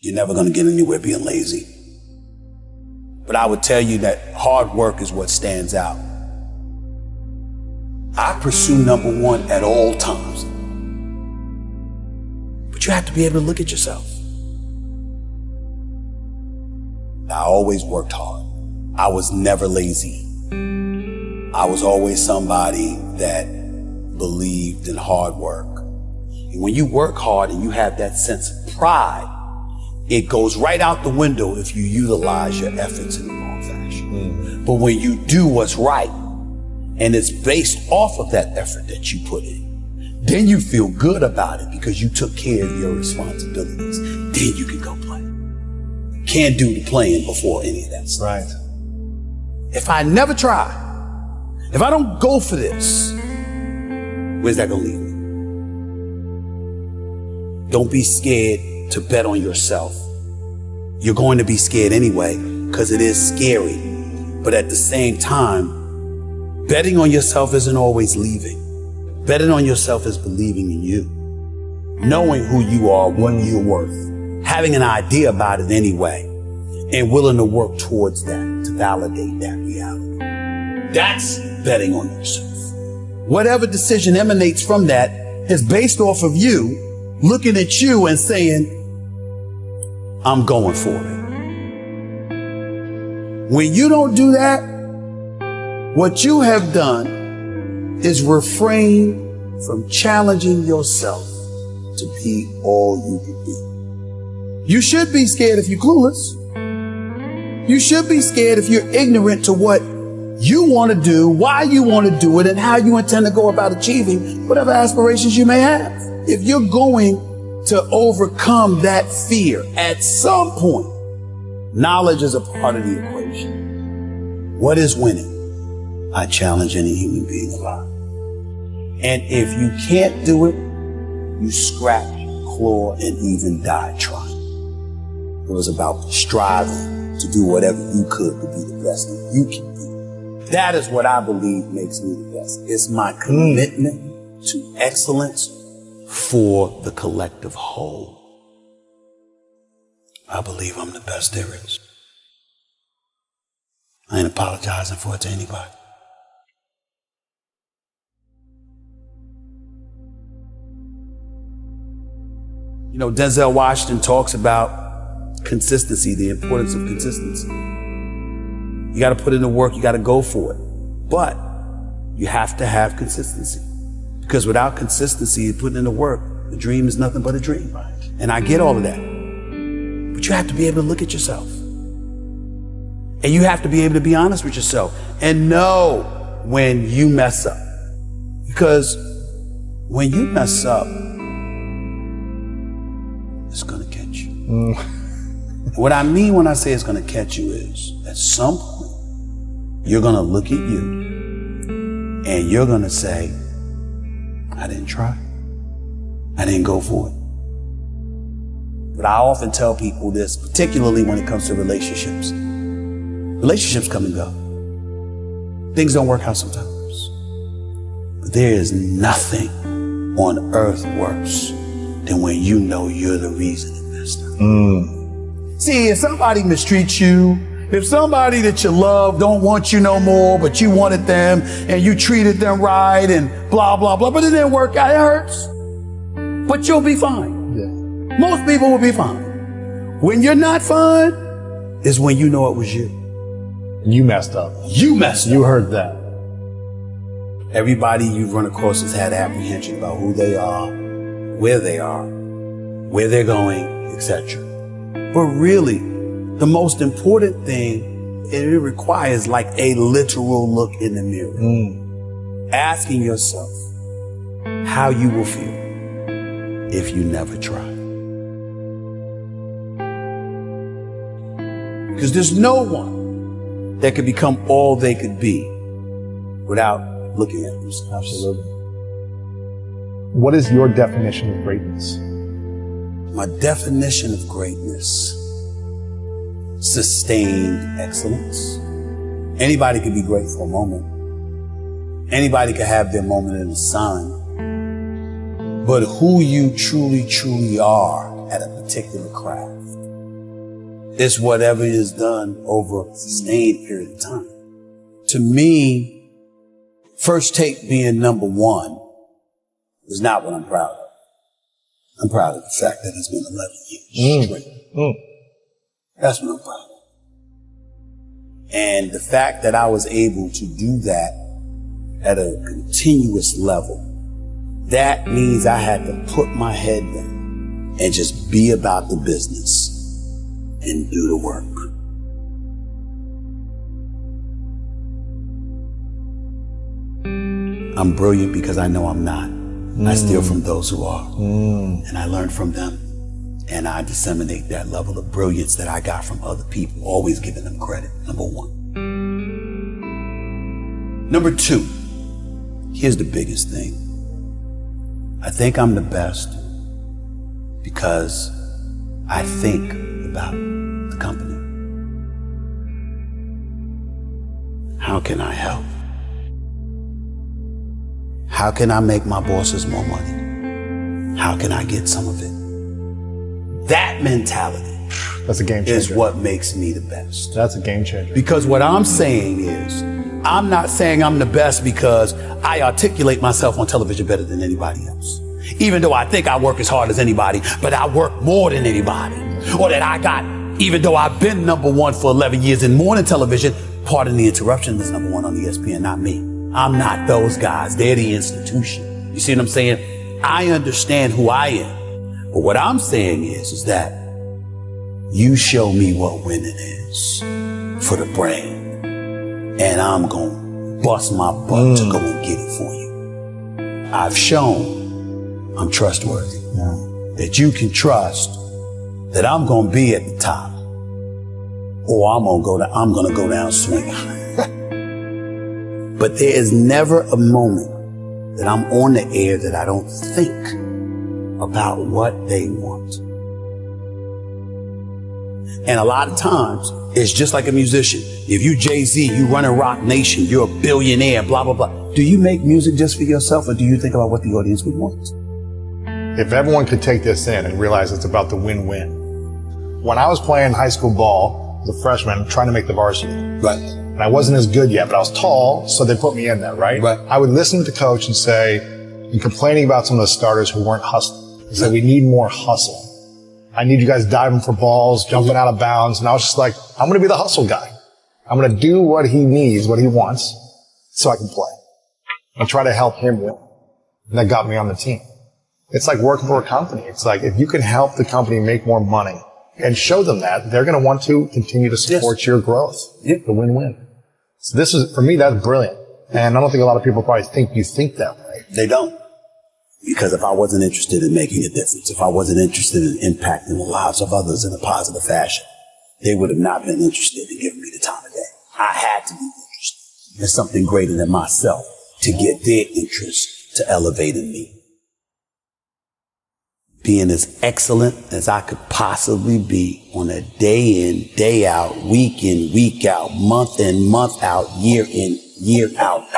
You're never going to get anywhere being lazy. But I would tell you that hard work is what stands out. I pursue number one at all times. But you have to be able to look at yourself. I always worked hard. I was never lazy. I was always somebody that believed in hard work. And when you work hard and you have that sense of pride, it goes right out the window if you utilize your efforts in the wrong fashion. But when you do what's right, and it's based off of that effort that you put in, then you feel good about it because you took care of your responsibilities. Then you can go play. You can't do the playing before any of that stuff. Right. If I never try, if I don't go for this, where's that gonna leave me? Don't be scared to bet on yourself. You're going to be scared anyway, because it is scary. But at the same time, betting on yourself isn't always leaving. Betting on yourself is believing in you. Knowing who you are, what you're worth. Having an idea about it anyway. And willing to work towards that, to validate that reality. That's betting on yourself. Whatever decision emanates from that is based off of you looking at you and saying, I'm going for it. When you don't do that, what you have done is refrain from challenging yourself to be all you can be. You should be scared if you're clueless. You should be scared if you're ignorant to what you want to do, why you want to do it, and how you intend to go about achieving whatever aspirations you may have. If you're going to overcome that fear at some point, knowledge is a part of the equation. What is winning? I challenge any human being alive. And if you can't do it, you scratch, claw, and even die trying. It was about striving to do whatever you could to be the best that you can be. That is what I believe makes me the best. It's my commitment to excellence for the collective whole. I believe I'm the best there is. I ain't apologizing for it to anybody. You know, Denzel Washington talks about consistency, the importance of consistency. You got to put in the work, you got to go for it. But you have to have consistency. Because without consistency, putting in the work, the dream is nothing but a dream. Right. And I get all of that. But you have to be able to look at yourself. And you have to be able to be honest with yourself and know when you mess up. Because when you mess up, it's going to catch you. What I mean when I say it's going to catch you is at some point, you're going to look at you and you're going to say, I didn't try. I didn't go for it. But I often tell people this, particularly when it comes to relationships. Relationships come and go. Things don't work out sometimes. But there is nothing on earth worse than when you know you're the reason it messed up. See, if somebody mistreats you, if somebody that you love don't want you no more, but you wanted them and you treated them right and blah, blah, blah, but it didn't work out, it hurts. But you'll be fine. Yeah. Most people will be fine. When you're not fine is when you know it was you. You messed up. You messed up. You heard that. Everybody you've run across has had apprehension about who they are, where they're going, etc. But really, the most important thing, it requires like a literal look in the mirror. Asking yourself how you will feel if you never try. Because there's no one that could become all they could be without looking at themselves. Absolutely. What is your definition of greatness? My definition of greatness, sustained excellence. Anybody can be great for a moment. Anybody can have their moment in the sun. But who you truly, truly are at a particular craft. It's whatever is done over a sustained period of time. To me, First Take being number one is not what I'm proud of. I'm proud of the fact that it's been 11 years straight. That's what I'm proud of. And the fact that I was able to do that at a continuous level, that means I had to put my head down and just be about the business and do the work. I'm brilliant because I know I'm not. I steal from those who are. And I learn from them. And I disseminate that level of brilliance that I got from other people, always giving them credit, number one. Number two, here's the biggest thing. I think I'm the best because I think about the company. How can I help? How can I make my bosses more money? How can I get some of it? That mentality, that's a game changer, is what makes me the best. That's a game changer. Because what I'm saying is, I'm not saying I'm the best because I articulate myself on television better than anybody else. Even though I think I work as hard as anybody, but I work more than anybody. Or that I got, even though I've been number one for 11 years in morning television, pardon the interruption, is number one on ESPN, not me. I'm not those guys. They're the institution. You see what I'm saying? I understand who I am. But what I'm saying is that you show me what winning is for the brain, and I'm going to bust my butt to go and get it for you. I've shown I'm trustworthy, that you can trust that I'm going to be at the top, or I'm going to go down swinging. But there is never a moment that I'm on the air that I don't think about what they want. And a lot of times, it's just like a musician. If you Jay-Z, you running Rock Nation, you're a billionaire, blah, blah, blah. Do you make music just for yourself, or do you think about what the audience would want? If everyone could take this in and realize it's about the win-win. When I was playing high school ball as a freshman, trying to make the varsity. Right. And I wasn't as good yet, but I was tall, so they put me in there, right? Right. I would listen to the coach and say, and complaining about some of the starters who weren't hustling. He said, we need more hustle. I need you guys diving for balls, jumping out of bounds. And I was just like, I'm going to be the hustle guy. I'm going to do what he needs, what he wants, so I can play. And try to help him win. And that got me on the team. It's like working for a company. It's like, if you can help the company make more money and show them that, they're going to want to continue to support your growth. The win-win. So this is, for me, that's brilliant. And I don't think a lot of people probably think you think that way. They don't. Because if I wasn't interested in making a difference, if I wasn't interested in impacting the lives of others in a positive fashion, they would have not been interested in giving me the time of day. I had to be interested in something greater than myself to get their interest to elevate in me. Being as excellent as I could possibly be on a day in, day out, week in, week out, month in, month out, year in, year out,